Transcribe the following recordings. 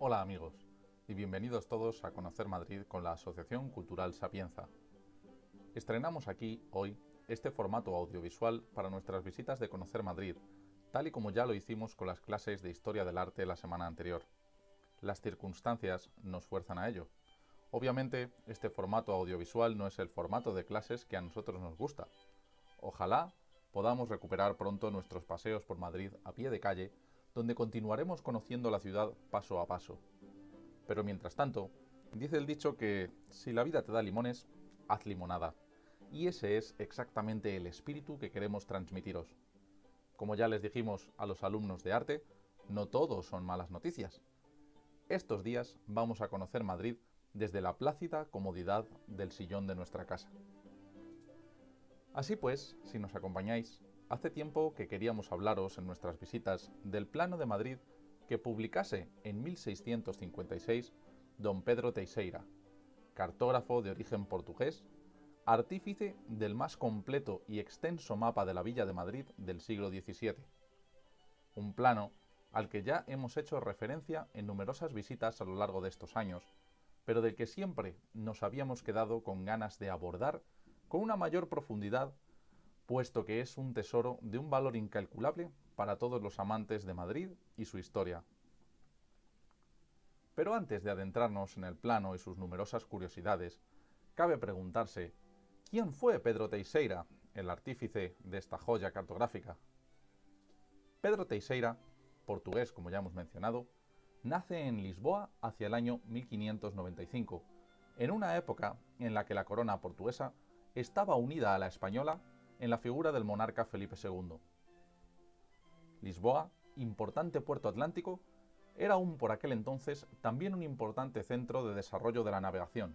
Hola amigos, y bienvenidos todos a Conocer Madrid con la Asociación Cultural Sapienza. Estrenamos aquí, hoy, este formato audiovisual para nuestras visitas de Conocer Madrid, tal y como ya lo hicimos con las clases de Historia del Arte la semana anterior. Las circunstancias nos fuerzan a ello. Obviamente, este formato audiovisual no es el formato de clases que a nosotros nos gusta. Ojalá podamos recuperar pronto nuestros paseos por Madrid a pie de calle, donde continuaremos conociendo la ciudad paso a paso. Pero mientras tanto, dice el dicho que si la vida te da limones, haz limonada. Y ese es exactamente el espíritu que queremos transmitiros. Como ya les dijimos a los alumnos de arte, no todo son malas noticias. Estos días vamos a conocer Madrid desde la plácida comodidad del sillón de nuestra casa. Así pues, si nos acompañáis, hace tiempo que queríamos hablaros en nuestras visitas del plano de Madrid que publicase en 1656 don Pedro Teixeira, cartógrafo de origen portugués, artífice del más completo y extenso mapa de la Villa de Madrid del siglo XVII. Un plano al que ya hemos hecho referencia en numerosas visitas a lo largo de estos años, pero del que siempre nos habíamos quedado con ganas de abordar con una mayor profundidad, puesto que es un tesoro de un valor incalculable para todos los amantes de Madrid y su historia. Pero antes de adentrarnos en el plano y sus numerosas curiosidades, cabe preguntarse, ¿quién fue Pedro Teixeira, el artífice de esta joya cartográfica? Pedro Teixeira, portugués como ya hemos mencionado, nace en Lisboa hacia el año 1595, en una época en la que la corona portuguesa estaba unida a la española en la figura del monarca Felipe II. Lisboa, importante puerto atlántico, era aún por aquel entonces también un importante centro de desarrollo de la navegación,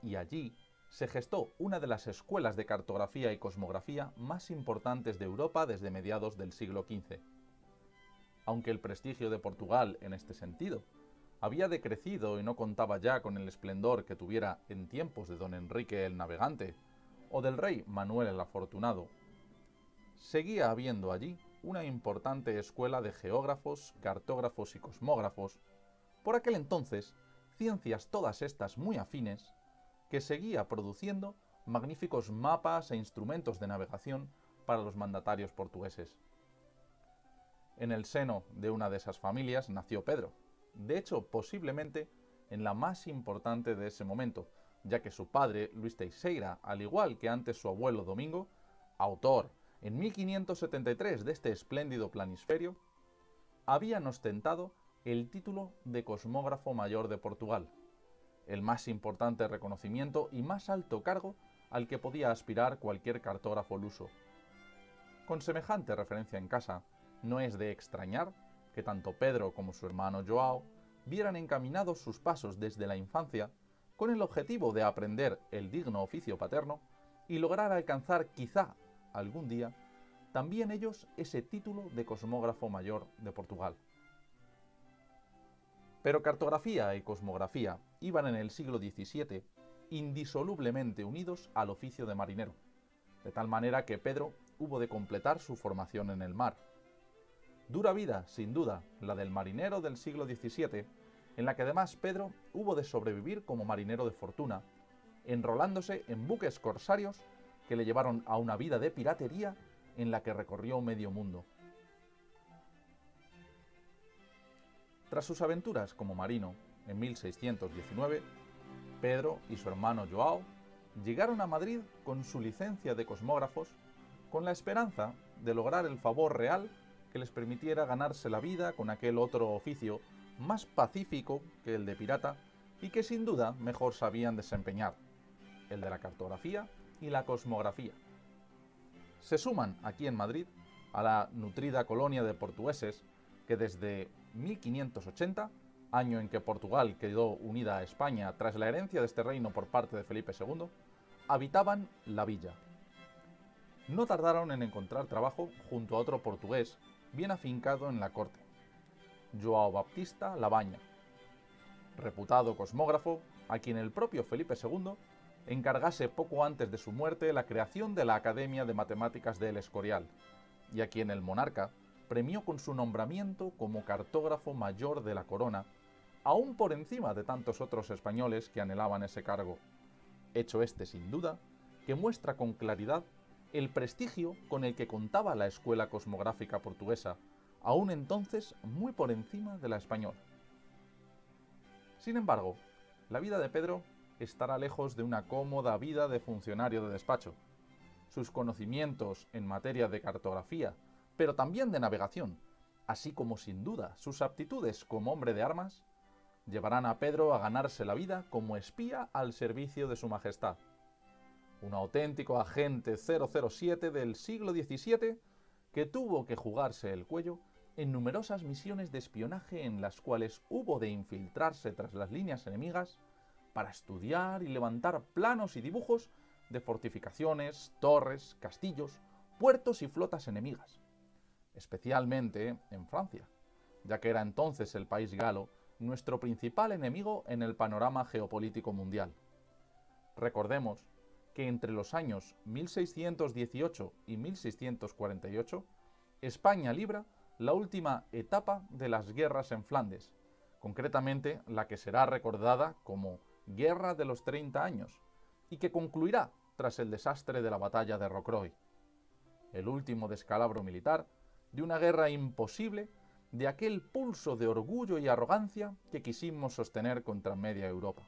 y allí se gestó una de las escuelas de cartografía y cosmografía más importantes de Europa desde mediados del siglo XV. Aunque el prestigio de Portugal en este sentido había decrecido y no contaba ya con el esplendor que tuviera en tiempos de don Enrique el Navegante o del rey Manuel el Afortunado, seguía habiendo allí una importante escuela de geógrafos, cartógrafos y cosmógrafos, por aquel entonces ciencias todas estas muy afines, que seguía produciendo magníficos mapas e instrumentos de navegación para los mandatarios portugueses. En el seno de una de esas familias nació Pedro, de hecho posiblemente en la más importante de ese momento, ya que su padre, Luis Teixeira, al igual que antes su abuelo Domingo, autor en 1573 de este espléndido planisferio, habían ostentado el título de cosmógrafo mayor de Portugal, el más importante reconocimiento y más alto cargo al que podía aspirar cualquier cartógrafo luso. Con semejante referencia en casa, no es de extrañar que tanto Pedro como su hermano Joao vieran encaminados sus pasos desde la infancia con el objetivo de aprender el digno oficio paterno y lograr alcanzar quizá algún día también ellos ese título de cosmógrafo mayor de Portugal. Pero cartografía y cosmografía iban en el siglo XVII indisolublemente unidos al oficio de marinero, de tal manera que Pedro hubo de completar su formación en el mar. Dura vida, sin duda, la del marinero del siglo XVII, en la que además Pedro hubo de sobrevivir como marinero de fortuna, enrolándose en buques corsarios que le llevaron a una vida de piratería en la que recorrió medio mundo. Tras sus aventuras como marino, en 1619, Pedro y su hermano Joao llegaron a Madrid con su licencia de cosmógrafos, con la esperanza de lograr el favor real que les permitiera ganarse la vida con aquel otro oficio más pacífico que el de pirata y que sin duda mejor sabían desempeñar, el de la cartografía y la cosmografía. Se suman aquí en Madrid a la nutrida colonia de portugueses que desde 1580, año en que Portugal quedó unida a España tras la herencia de este reino por parte de Felipe II, habitaban la villa. No tardaron en encontrar trabajo junto a otro portugués bien afincado en la corte, João Baptista Labaña, reputado cosmógrafo, a quien el propio Felipe II encargase poco antes de su muerte la creación de la Academia de Matemáticas de El Escorial, y a quien el monarca premió con su nombramiento como cartógrafo mayor de la corona aún por encima de tantos otros españoles que anhelaban ese cargo. Hecho este, sin duda, que muestra con claridad el prestigio con el que contaba la escuela cosmográfica portuguesa, aún entonces muy por encima de la española. Sin embargo, la vida de Pedro estará lejos de una cómoda vida de funcionario de despacho. Sus conocimientos en materia de cartografía, pero también de navegación, así como sin duda sus aptitudes como hombre de armas, llevarán a Pedro a ganarse la vida como espía al servicio de su majestad. Un auténtico agente 007 del siglo XVII que tuvo que jugarse el cuello en numerosas misiones de espionaje en las cuales hubo de infiltrarse tras las líneas enemigas para estudiar y levantar planos y dibujos de fortificaciones, torres, castillos, puertos y flotas enemigas, especialmente en Francia, ya que era entonces el país galo nuestro principal enemigo en el panorama geopolítico mundial. Recordemos que entre los años 1618 y 1648, España libra la última etapa de las guerras en Flandes, concretamente la que será recordada como Guerra de los 30 años, y que concluirá tras el desastre de la batalla de Rocroi, el último descalabro militar de una guerra imposible de aquel pulso de orgullo y arrogancia que quisimos sostener contra media Europa.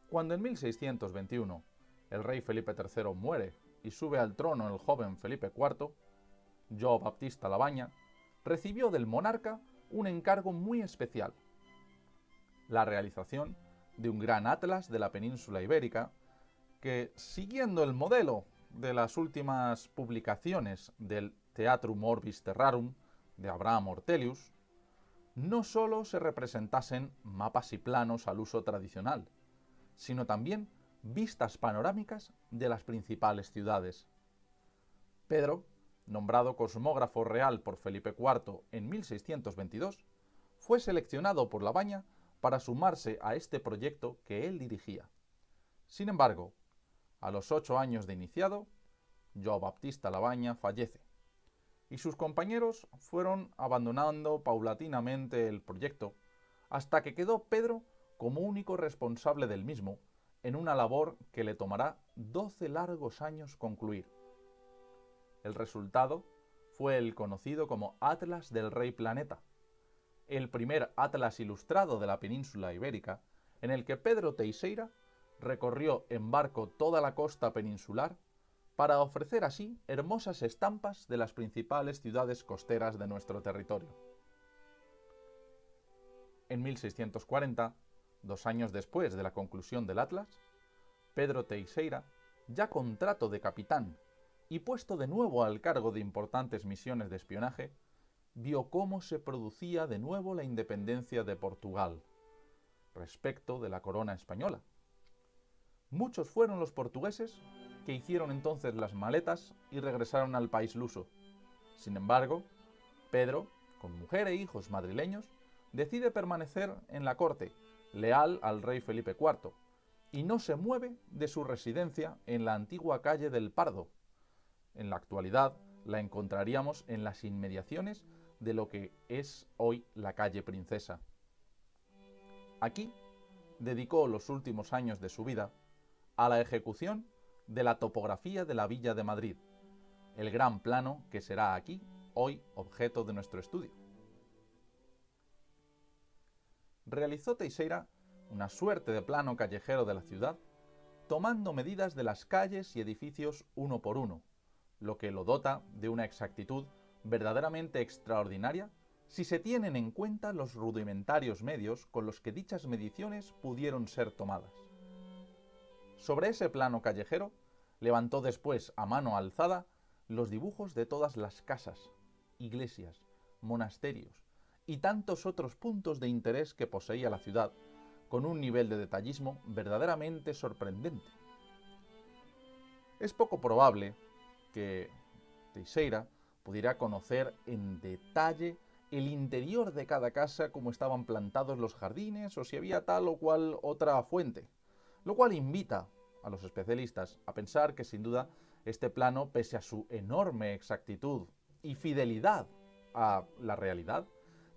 Cuando en 1621 el rey Felipe III muere y sube al trono el joven Felipe IV, Joao Baptista Labaña recibió del monarca un encargo muy especial: la realización de un gran atlas de la península ibérica que, siguiendo el modelo de las últimas publicaciones del Theatrum Orbis Terrarum de Abraham Ortelius, no solo se representasen mapas y planos al uso tradicional, sino también vistas panorámicas de las principales ciudades. Pedro, nombrado cosmógrafo real por Felipe IV en 1622, fue seleccionado por Labaña para sumarse a este proyecto que él dirigía. Sin embargo, a los 8 años de iniciado, Joao Baptista Labaña fallece, y sus compañeros fueron abandonando paulatinamente el proyecto hasta que quedó Pedro como único responsable del mismo, en una labor que le tomará 12 largos años concluir. El resultado fue el conocido como Atlas del Rey Planeta, el primer atlas ilustrado de la península ibérica, en el que Pedro Teixeira recorrió en barco toda la costa peninsular para ofrecer así hermosas estampas de las principales ciudades costeras de nuestro territorio. En 1640, 2 años después de la conclusión del Atlas, Pedro Teixeira, ya con trato de capitán y puesto de nuevo al cargo de importantes misiones de espionaje, vio cómo se producía de nuevo la independencia de Portugal respecto de la corona española. Muchos fueron los portugueses que hicieron entonces las maletas y regresaron al país luso. Sin embargo, Pedro, con mujer e hijos madrileños, decide permanecer en la corte, leal al rey Felipe IV, y no se mueve de su residencia en la antigua calle del Pardo. En la actualidad la encontraríamos en las inmediaciones de lo que es hoy la calle Princesa. Aquí dedicó los últimos años de su vida a la ejecución de la topografía de la Villa de Madrid, el gran plano que será aquí hoy objeto de nuestro estudio. Realizó Teixeira una suerte de plano callejero de la ciudad, tomando medidas de las calles y edificios uno por uno, lo que lo dota de una exactitud verdaderamente extraordinaria si se tienen en cuenta los rudimentarios medios con los que dichas mediciones pudieron ser tomadas. Sobre ese plano callejero levantó después a mano alzada los dibujos de todas las casas, iglesias, monasterios y tantos otros puntos de interés que poseía la ciudad, con un nivel de detallismo verdaderamente sorprendente. Es poco probable que Teixeira pudiera conocer en detalle el interior de cada casa, cómo estaban plantados los jardines o si había tal o cual otra fuente, lo cual invita a los especialistas a pensar que sin duda este plano, pese a su enorme exactitud y fidelidad a la realidad,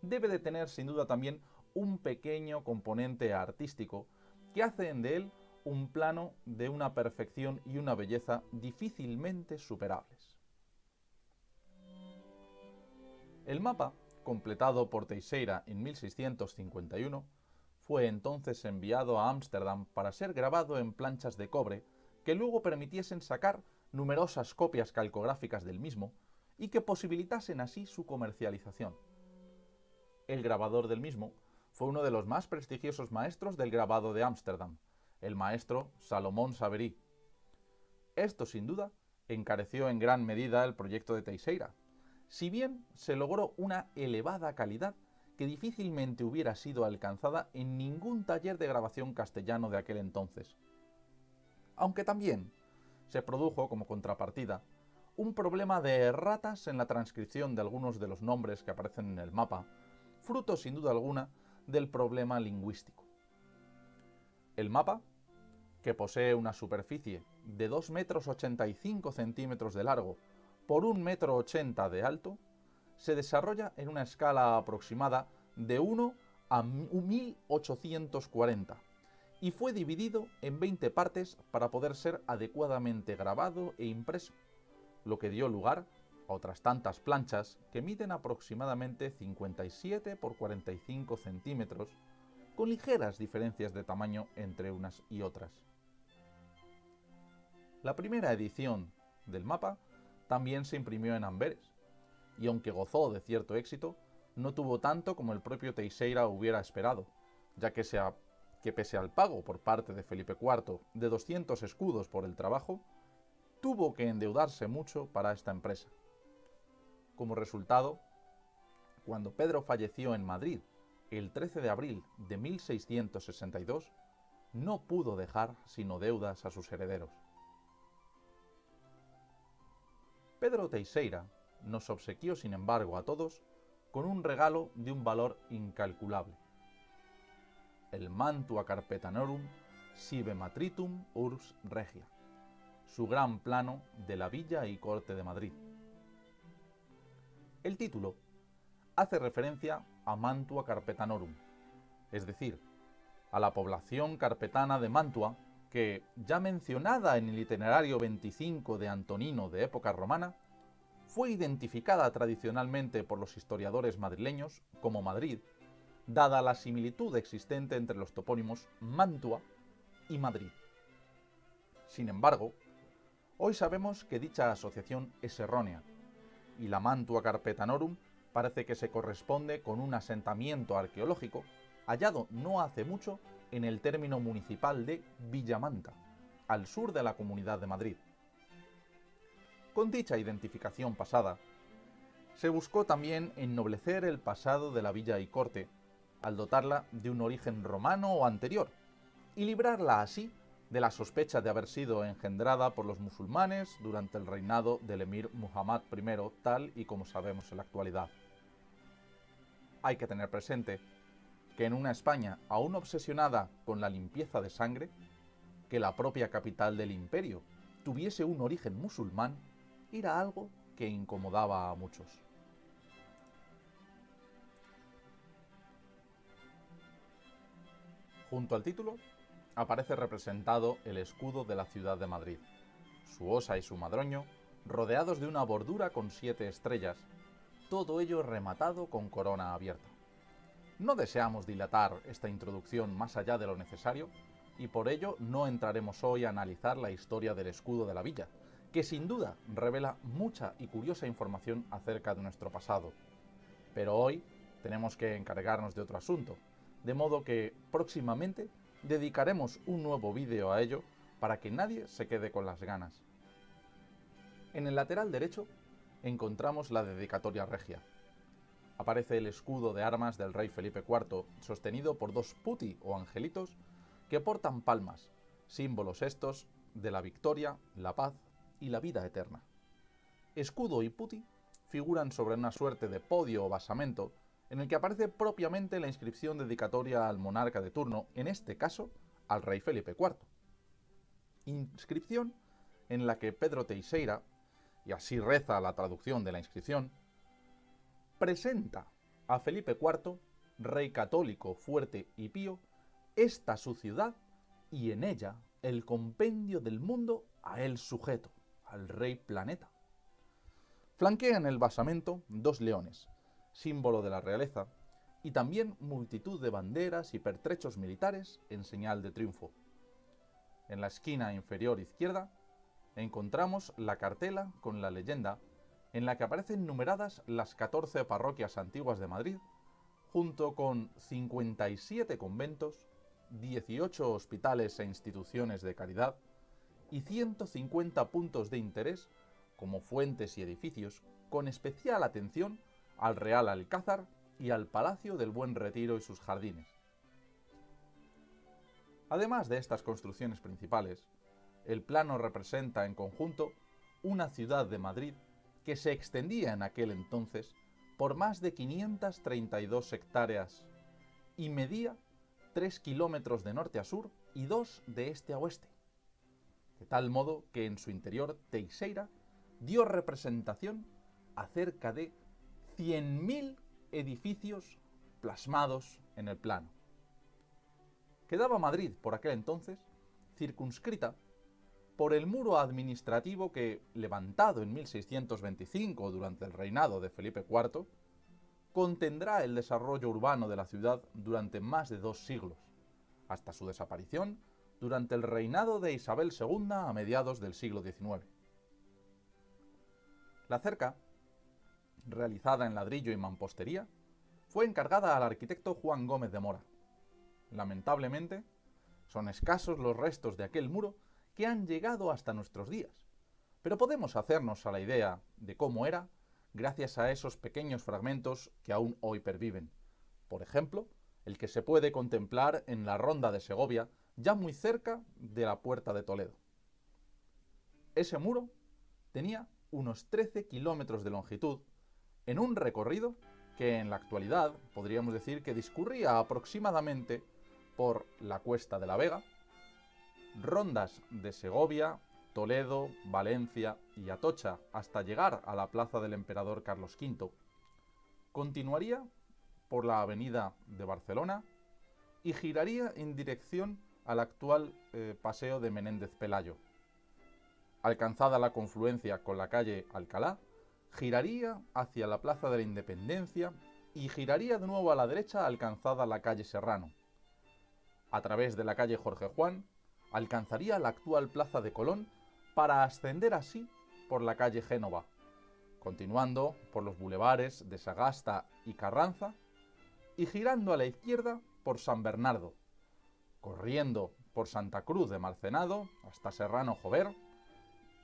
debe de tener sin duda también un pequeño componente artístico que hacen de él un plano de una perfección y una belleza difícilmente superables. El mapa, completado por Teixeira en 1651, fue entonces enviado a Ámsterdam para ser grabado en planchas de cobre que luego permitiesen sacar numerosas copias calcográficas del mismo y que posibilitasen así su comercialización. El grabador del mismo fue uno de los más prestigiosos maestros del grabado de Ámsterdam, el maestro Salomón Savery. Esto, sin duda, encareció en gran medida el proyecto de Teixeira, si bien se logró una elevada calidad que difícilmente hubiera sido alcanzada en ningún taller de grabación castellano de aquel entonces. Aunque también se produjo, como contrapartida, un problema de erratas en la transcripción de algunos de los nombres que aparecen en el mapa, fruto sin duda alguna del problema lingüístico. El mapa, que posee una superficie de 2,85 metros de largo por 1,80 m de alto, se desarrolla en una escala aproximada de 1 a 1840 y fue dividido en 20 partes para poder ser adecuadamente grabado e impreso, lo que dio lugar a otras tantas planchas que miden aproximadamente 57 por 45 centímetros, con ligeras diferencias de tamaño entre unas y otras. La primera edición del mapa también se imprimió en Amberes, y aunque gozó de cierto éxito, no tuvo tanto como el propio Teixeira hubiera esperado, ya que pese al pago por parte de Felipe IV de 200 escudos por el trabajo, tuvo que endeudarse mucho para esta empresa. Como resultado, cuando Pedro falleció en Madrid el 13 de abril de 1662, no pudo dejar sino deudas a sus herederos. Pedro Teixeira nos obsequió, sin embargo, a todos con un regalo de un valor incalculable: el Mantua Carpetanorum sive matritum urbs regia, su gran plano de la villa y corte de Madrid. El título hace referencia a Mantua Carpetanorum, es decir, a la población carpetana de Mantua que, ya mencionada en el itinerario 25 de Antonino de época romana, fue identificada tradicionalmente por los historiadores madrileños como Madrid, dada la similitud existente entre los topónimos Mantua y Madrid. Sin embargo, hoy sabemos que dicha asociación es errónea, y la Mantua Carpetanorum parece que se corresponde con un asentamiento arqueológico hallado no hace mucho en el término municipal de Villamanta, al sur de la Comunidad de Madrid. Con dicha identificación pasada, se buscó también ennoblecer el pasado de la villa y corte, al dotarla de un origen romano o anterior, y librarla así de la sospecha de haber sido engendrada por los musulmanes durante el reinado del emir Muhammad I, tal y como sabemos en la actualidad. Hay que tener presente que en una España aún obsesionada con la limpieza de sangre, que la propia capital del imperio tuviese un origen musulmán era algo que incomodaba a muchos. Junto al título aparece representado el escudo de la ciudad de Madrid, su osa y su madroño, rodeados de una bordura con 7 estrellas, todo ello rematado con corona abierta. No deseamos dilatar esta introducción más allá de lo necesario, y por ello no entraremos hoy a analizar la historia del escudo de la villa, que sin duda revela mucha y curiosa información acerca de nuestro pasado. Pero hoy tenemos que encargarnos de otro asunto, de modo que próximamente dedicaremos un nuevo vídeo a ello para que nadie se quede con las ganas. En el lateral derecho encontramos la dedicatoria regia. Aparece el escudo de armas del rey Felipe IV, sostenido por 2 putti o angelitos que portan palmas, símbolos estos de la victoria, la paz y la vida eterna. Escudo y putti figuran sobre una suerte de podio o basamento en el que aparece propiamente la inscripción dedicatoria al monarca de turno, en este caso al rey Felipe IV. Inscripción en la que Pedro Teixeira, y así reza la traducción de la inscripción, presenta a Felipe IV, rey católico, fuerte y pío, esta su ciudad y en ella el compendio del mundo a él sujeto, al rey planeta. Flanquean el basamento dos leones, símbolo de la realeza, y también multitud de banderas y pertrechos militares en señal de triunfo. En la esquina inferior izquierda encontramos la cartela con la leyenda en la que aparecen numeradas las 14 parroquias antiguas de Madrid, junto con 57 conventos, 18 hospitales e instituciones de caridad y 150 puntos de interés como fuentes y edificios, con especial atención al Real Alcázar y al Palacio del Buen Retiro y sus jardines. Además de estas construcciones principales, el plano representa en conjunto una ciudad de Madrid que se extendía en aquel entonces por más de 532 hectáreas y medía 3 kilómetros de norte a sur y 2 de este a oeste, de tal modo que en su interior Teixeira dio representación a cerca de 100.000 edificios plasmados en el plano. Quedaba Madrid, por aquel entonces, circunscrita por el muro administrativo que, levantado en 1625 durante el reinado de Felipe IV, contendrá el desarrollo urbano de la ciudad durante más de 2 siglos, hasta su desaparición durante el reinado de Isabel II a mediados del siglo XIX. La cerca, realizada en ladrillo y mampostería, fue encargada al arquitecto Juan Gómez de Mora. Lamentablemente, son escasos los restos de aquel muro que han llegado hasta nuestros días, pero podemos hacernos a la idea de cómo era gracias a esos pequeños fragmentos que aún hoy perviven. Por ejemplo, el que se puede contemplar en la Ronda de Segovia, ya muy cerca de la Puerta de Toledo. Ese muro tenía unos 13 kilómetros de longitud en un recorrido que en la actualidad podríamos decir que discurría aproximadamente por la Cuesta de la Vega, Rondas de Segovia, Toledo, Valencia y Atocha hasta llegar a la Plaza del Emperador Carlos V, continuaría por la Avenida de Barcelona y giraría en dirección al actual Paseo de Menéndez Pelayo. Alcanzada la confluencia con la calle Alcalá, giraría hacia la Plaza de la Independencia y giraría de nuevo a la derecha alcanzada la calle Serrano. A través de la calle Jorge Juan, alcanzaría la actual Plaza de Colón para ascender así por la calle Génova, continuando por los bulevares de Sagasta y Carranza y girando a la izquierda por San Bernardo, corriendo por Santa Cruz de Marcenado hasta Serrano Jover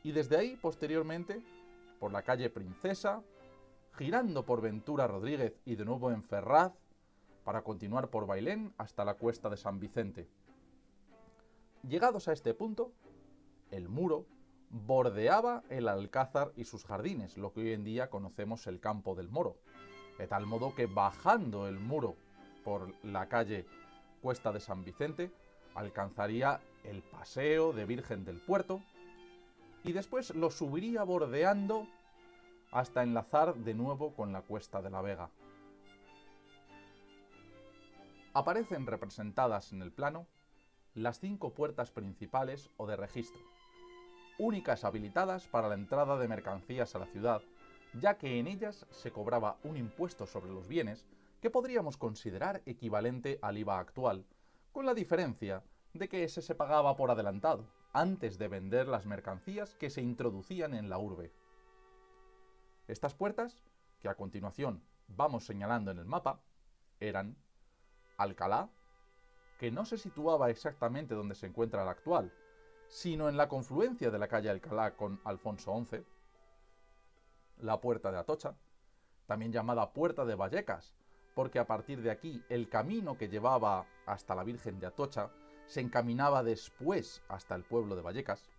y desde ahí posteriormente por la calle Princesa, girando por Ventura Rodríguez y de nuevo en Ferraz para continuar por Bailén hasta la Cuesta de San Vicente. Llegados a este punto, el muro bordeaba el Alcázar y sus jardines, lo que hoy en día conocemos el Campo del Moro, de tal modo que bajando el muro por la calle Cuesta de San Vicente, alcanzaría el Paseo de Virgen del Puerto y después lo subiría bordeando hasta enlazar de nuevo con la Cuesta de la Vega. Aparecen representadas en el plano las 5 puertas principales o de registro, únicas habilitadas para la entrada de mercancías a la ciudad, ya que en ellas se cobraba un impuesto sobre los bienes que podríamos considerar equivalente al IVA actual, con la diferencia de que ese se pagaba por adelantado, antes de vender las mercancías que se introducían en la urbe. Estas puertas, que a continuación vamos señalando en el mapa, eran Alcalá, que no se situaba exactamente donde se encuentra la actual, sino en la confluencia de la calle Alcalá con Alfonso XI, la Puerta de Atocha, también llamada Puerta de Vallecas, porque a partir de aquí el camino que llevaba hasta la Virgen de Atocha se encaminaba después hasta el pueblo de Vallecas,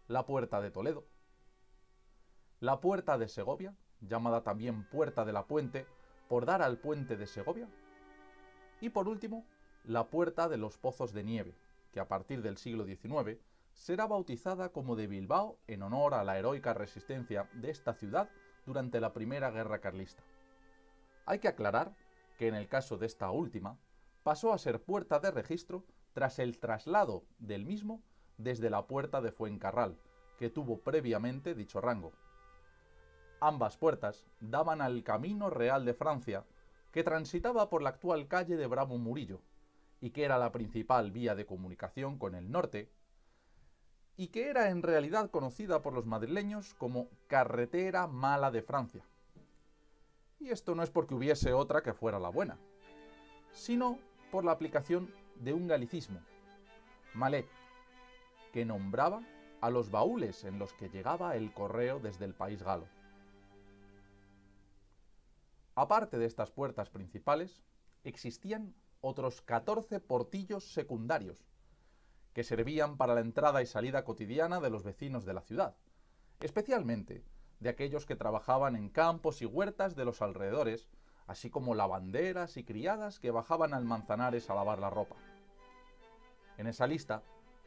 la Puerta de Toledo, la Puerta de Segovia, llamada también Puerta de la Puente por dar al puente de Segovia, y por último, la Puerta de los Pozos de Nieve, que a partir del siglo XIX será bautizada como de Bilbao en honor a la heroica resistencia de esta ciudad durante la Primera Guerra Carlista. Hay que aclarar que en el caso de esta última, pasó a ser puerta de registro tras el traslado del mismo desde la puerta de Fuencarral, que tuvo previamente dicho rango. Ambas puertas daban al Camino Real de Francia, que transitaba por la actual calle de Bravo Murillo, y que era la principal vía de comunicación con el norte, y que era en realidad conocida por los madrileños como Carretera Mala de Francia. Y esto no es porque hubiese otra que fuera la buena, sino por la aplicación de un galicismo, malet, que nombraba a los baúles en los que llegaba el correo desde el país galo. Aparte de estas puertas principales, existían otros 14 portillos secundarios, que servían para la entrada y salida cotidiana de los vecinos de la ciudad, especialmente de aquellos que trabajaban en campos y huertas de los alrededores, así como lavanderas y criadas que bajaban al Manzanares a lavar la ropa. En esa lista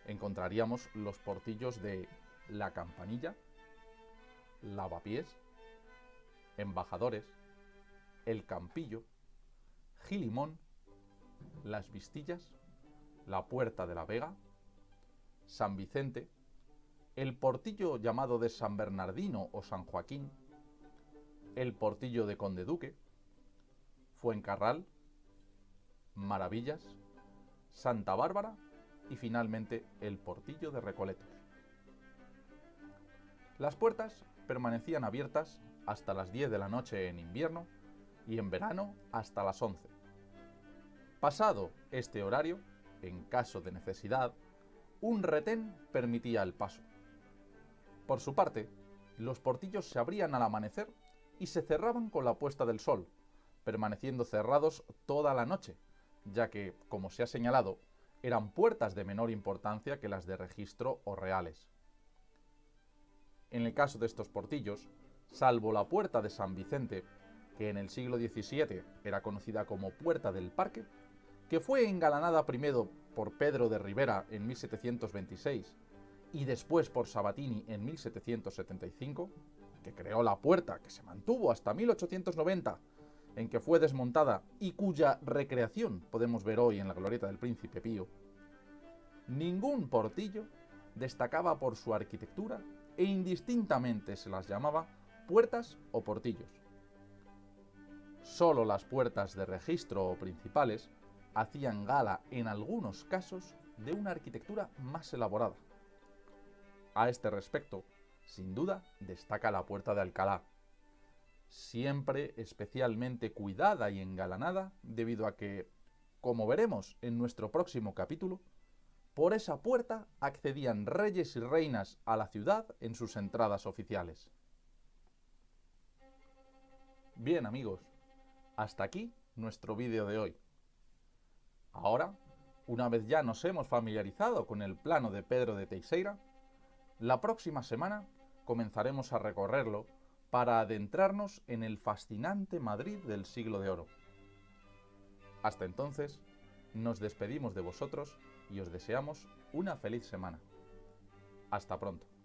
encontraríamos los portillos de La Campanilla, Lavapiés, Embajadores, El Campillo, Gilimón, Las Vistillas, la Puerta de la Vega, San Vicente, el portillo llamado de San Bernardino o San Joaquín, el portillo de Conde Duque, Fuencarral, Maravillas, Santa Bárbara y finalmente el portillo de Recoletos. Las puertas permanecían abiertas hasta las 10 de la noche en invierno y en verano hasta las 11. Pasado este horario, en caso de necesidad, un retén permitía el paso. Por su parte, los portillos se abrían al amanecer y se cerraban con la puesta del sol, permaneciendo cerrados toda la noche, ya que, como se ha señalado, eran puertas de menor importancia que las de registro o reales. En el caso de estos portillos, salvo la puerta de San Vicente, que en el siglo XVII era conocida como Puerta del Parque, que fue engalanada primero por Pedro de Ribera en 1726 y después por Sabatini en 1775, que creó la puerta que se mantuvo hasta 1890, en que fue desmontada y cuya recreación podemos ver hoy en la glorieta del Príncipe Pío, ningún portillo destacaba por su arquitectura e indistintamente se las llamaba puertas o portillos. Solo las puertas de registro o principales hacían gala en algunos casos de una arquitectura más elaborada. A este respecto, sin duda, destaca la Puerta de Alcalá, siempre especialmente cuidada y engalanada debido a que, como veremos en nuestro próximo capítulo, por esa puerta accedían reyes y reinas a la ciudad en sus entradas oficiales. Bien amigos, hasta aquí nuestro vídeo de hoy. Ahora, una vez ya nos hemos familiarizado con el plano de Pedro de Teixeira, la próxima semana comenzaremos a recorrerlo para adentrarnos en el fascinante Madrid del Siglo de Oro. Hasta entonces, nos despedimos de vosotros y os deseamos una feliz semana. Hasta pronto.